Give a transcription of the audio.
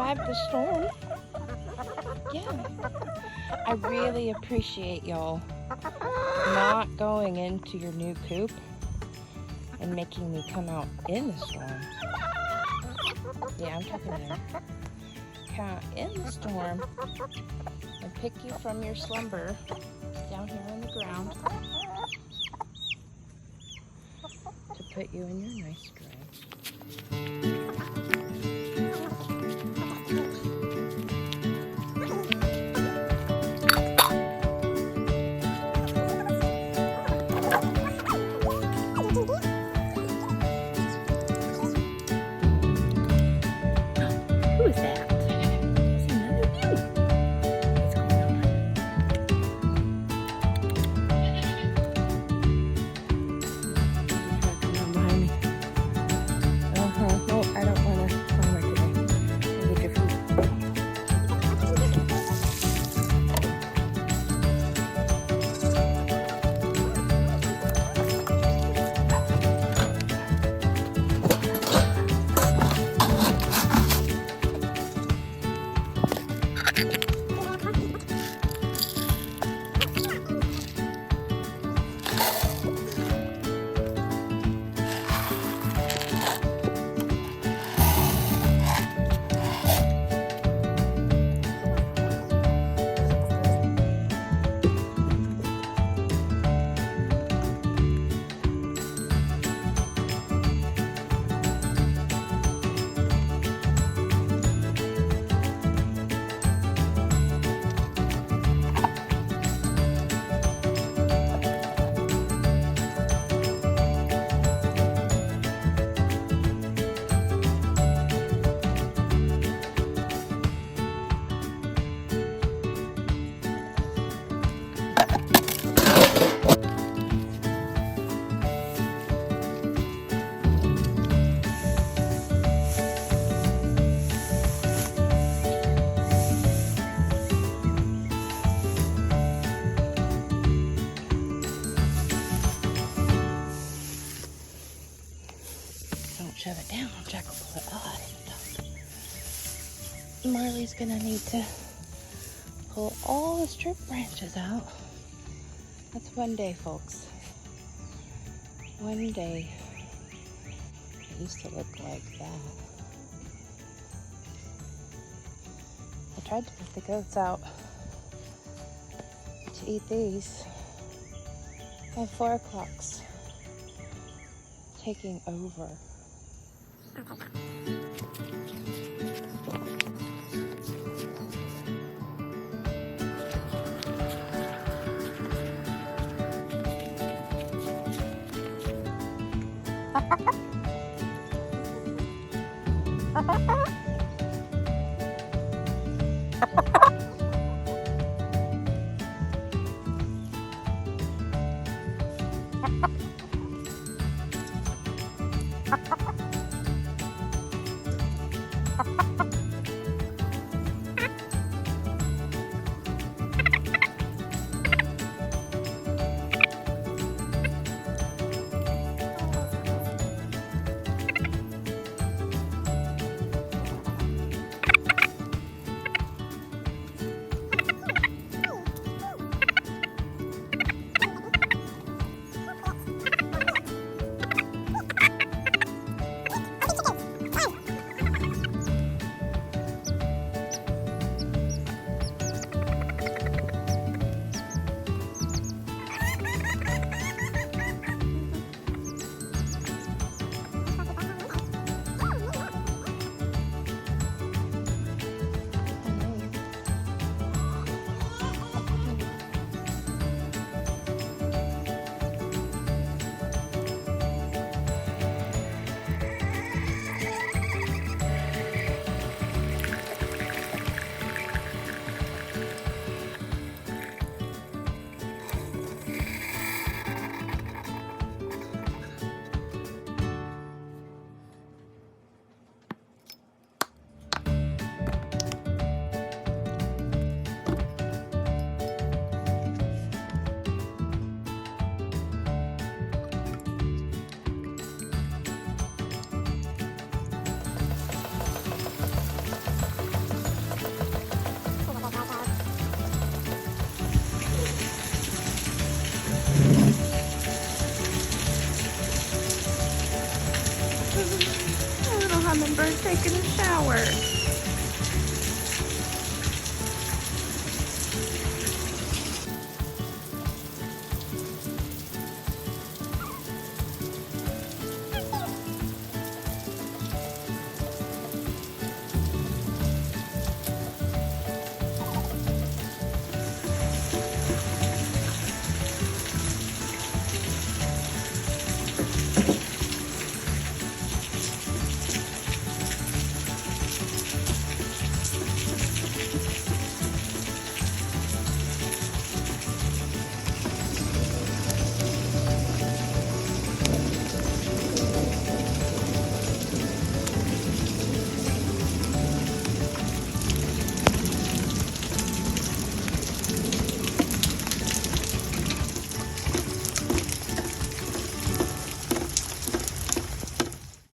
survived the storm. Yeah. I really appreciate y'all not going into your new coop and making me come out in the storm. Yeah, I'm talking to you. Come out in the storm and pick you from your slumber down here on the ground to put you in your nice dray. Who is that? It's another you. What's going on? Come on behind me. No, I don't want to climb her today. I'll get your food. Don't shove it down, Jack will pull it out. Marley's gonna need to pull all the strip branches out. That's one day, folks. One day. It used to look like that. I tried to put the goats out to eat these. And 4 o'clock's taking over. taking a shower.